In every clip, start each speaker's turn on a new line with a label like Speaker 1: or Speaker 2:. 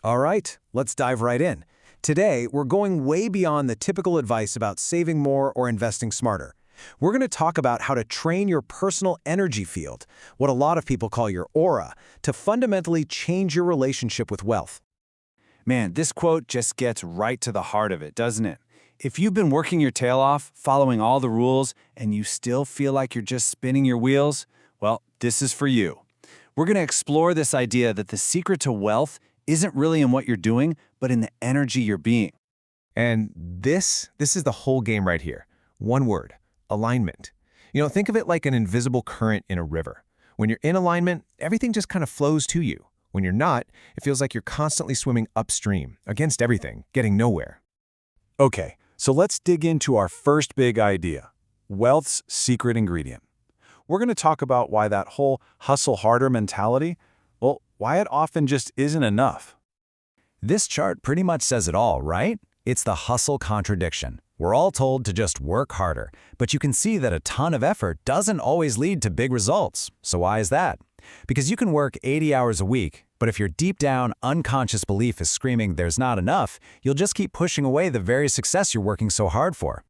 Speaker 1: All right, let's dive right in. Today, we're going way beyond the typical advice about saving more or investing smarter. We're going to talk about how to train your personal energy field, what a lot of people call your aura, to fundamentally change your relationship with wealth.
Speaker 2: Man, this quote just gets right to the heart of it, doesn't it? If you've been working your tail off, following all the rules, and you still feel like you're just spinning your wheels, well, this is for you. We're going to explore this idea that the secret to wealth isn't really in what you're doing, but in the energy you're being.
Speaker 1: And this is the whole game right here. One word, alignment. Think of it like an invisible current in a river. When you're in alignment, everything just kind of flows to you. When you're not, it feels like you're constantly swimming upstream, against everything, getting nowhere.
Speaker 2: Okay, so let's dig into our first big idea, wealth's secret ingredient. We're going to talk about why that whole hustle harder mentality, well, why it often just isn't enough.
Speaker 3: This chart pretty much says it all, right? It's the hustle contradiction. We're all told to just work harder, but you can see that a ton of effort doesn't always lead to big results. So why is that? Because you can work 80 hours a week, but if your deep down unconscious belief is screaming there's not enough, you'll just keep pushing away the very success you're working so hard for.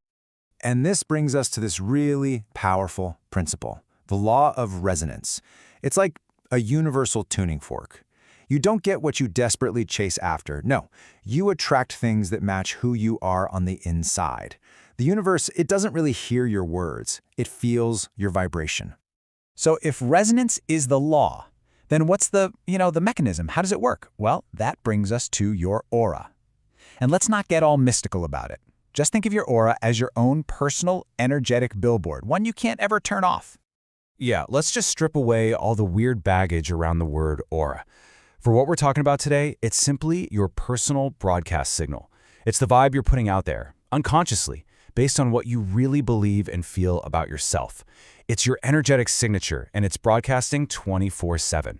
Speaker 2: And this brings us to this really powerful principle, the law of resonance. It's like a universal tuning fork. You don't get what you desperately chase after. No, you attract things that match who you are on the inside. The universe, it doesn't really hear your words. It feels your vibration.
Speaker 3: So if resonance is the law, then what's the mechanism? How does it work? Well, that brings us to your aura. And let's not get all mystical about it. Just think of your aura as your own personal, energetic billboard, one you can't ever turn off.
Speaker 2: Yeah, let's just strip away all the weird baggage around the word aura. For what we're talking about today, it's simply your personal broadcast signal. It's the vibe you're putting out there, unconsciously, based on what you really believe and feel about yourself. It's your energetic signature, and it's broadcasting 24/7.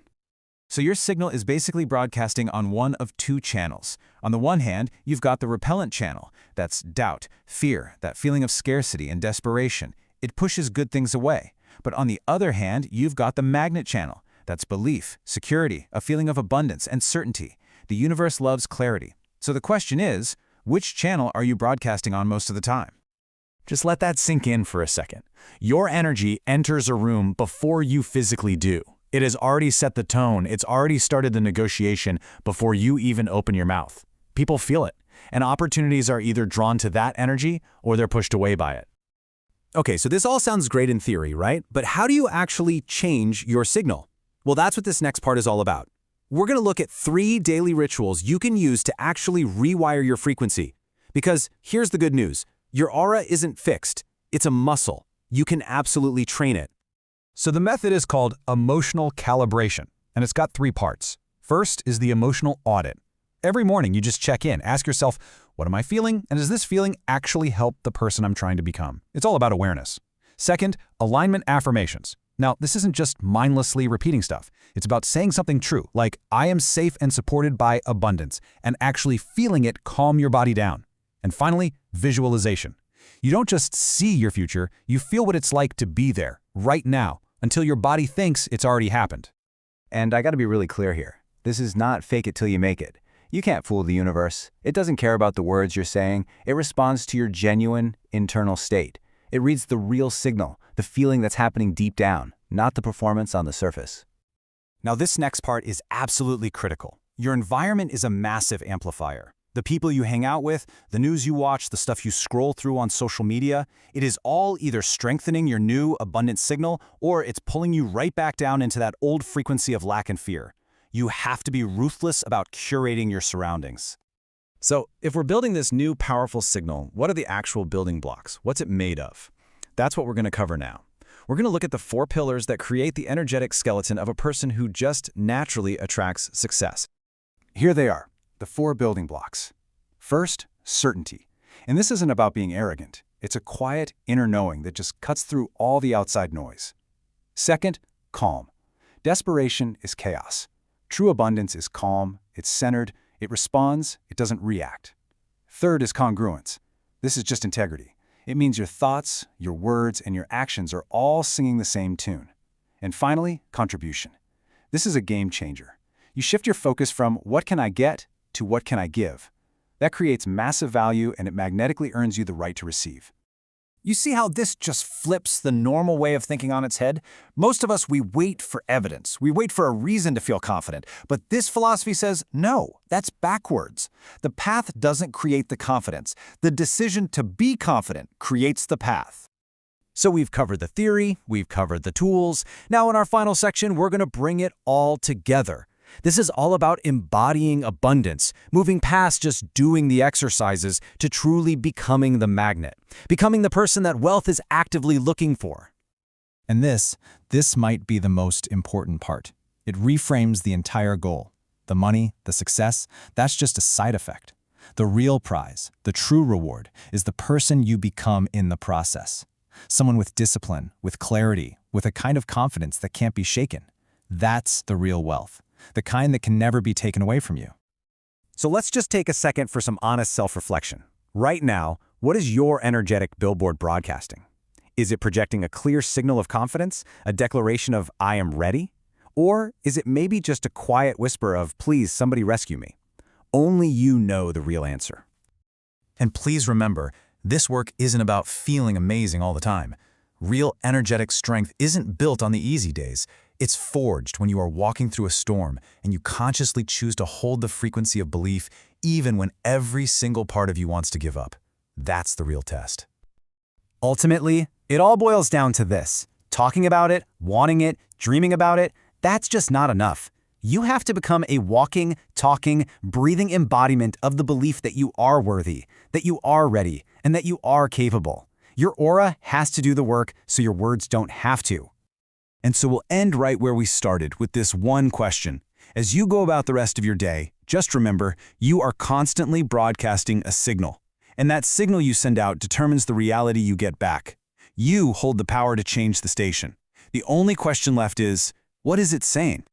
Speaker 1: So your signal is basically broadcasting on one of two channels. On the one hand, you've got the repellent channel. That's doubt, fear, that feeling of scarcity and desperation. It pushes good things away. But on the other hand, you've got the magnet channel. That's belief, security, a feeling of abundance and certainty. The universe loves clarity. So the question is, which channel are you broadcasting on most of the time?
Speaker 3: Just let that sink in for a second. Your energy enters a room before you physically do. It has already set the tone. It's already started the negotiation before you even open your mouth. People feel it, and opportunities are either drawn to that energy or they're pushed away by it.
Speaker 1: Okay, so this all sounds great in theory, right? But how do you actually change your signal? Well, that's what this next part is all about. We're going to look at 3 daily rituals you can use to actually rewire your frequency. Because here's the good news. Your aura isn't fixed. It's a muscle. You can absolutely train it.
Speaker 3: So the method is called emotional calibration, and it's got 3 parts. First is the emotional audit. Every morning you just check in, ask yourself, what am I feeling, and does this feeling actually help the person I'm trying to become? It's all about awareness. Second, alignment affirmations. Now, this isn't just mindlessly repeating stuff. It's about saying something true, like, I am safe and supported by abundance, and actually feeling it calm your body down. And finally, visualization. You don't just see your future, you feel what it's like to be there, right now, until your body thinks it's already happened.
Speaker 4: And I gotta be really clear here. This is not fake it till you make it. You can't fool the universe. It doesn't care about the words you're saying. It responds to your genuine internal state. It reads the real signal, the feeling that's happening deep down, not the performance on the surface.
Speaker 1: Now, this next part is absolutely critical. Your environment is a massive amplifier. The people you hang out with, the news you watch, the stuff you scroll through on social media, it is all either strengthening your new abundant signal or it's pulling you right back down into that old frequency of lack and fear. You have to be ruthless about curating your surroundings. So, if we're building this new powerful signal, what are the actual building blocks? What's it made of? That's what we're going to cover now. We're going to look at the 4 pillars that create the energetic skeleton of a person who just naturally attracts success.
Speaker 2: Here they are, the 4 building blocks. First, certainty. And this isn't about being arrogant. It's a quiet inner knowing that just cuts through all the outside noise. Second, calm. Desperation is chaos. True abundance is calm, it's centered, it responds, it doesn't react. Third is congruence. This is just integrity. It means your thoughts, your words, and your actions are all singing the same tune. And finally, contribution. This is a game changer. You shift your focus from what can I get to what can I give. That creates massive value and it magnetically earns you the right to receive.
Speaker 1: You see how this just flips the normal way of thinking on its head? Most of us, we wait for evidence. We wait for a reason to feel confident. But this philosophy says, no, that's backwards. The path doesn't create the confidence. The decision to be confident creates the path. So we've covered the theory, we've covered the tools. Now in our final section, we're going to bring it all together. This is all about embodying abundance, moving past just doing the exercises to truly becoming the magnet, becoming the person that wealth is actively looking for.
Speaker 3: And this might be the most important part. It reframes the entire goal. The money, the success, that's just a side effect. The real prize, the true reward, is the person you become in the process. Someone with discipline, with clarity, with a kind of confidence that can't be shaken. That's the real wealth. The kind that can never be taken away from you.
Speaker 1: So let's just take a second for some honest self-reflection. Right now, what is your energetic billboard broadcasting? Is it projecting a clear signal of confidence, a declaration of "I am ready"? Or is it maybe just a quiet whisper of "Please, somebody rescue me"? Only you know the real answer.
Speaker 3: And please remember, this work isn't about feeling amazing all the time. Real energetic strength isn't built on the easy days. It's forged when you are walking through a storm and you consciously choose to hold the frequency of belief even when every single part of you wants to give up. That's the real test.
Speaker 1: Ultimately, it all boils down to this. Talking about it, wanting it, dreaming about it, that's just not enough. You have to become a walking, talking, breathing embodiment of the belief that you are worthy, that you are ready, and that you are capable. Your aura has to do the work so your words don't have to.
Speaker 3: And so we'll end right where we started with this one question. As you go about the rest of your day, just remember, you are constantly broadcasting a signal. And that signal you send out determines the reality you get back. You hold the power to change the station. The only question left is, what is it saying?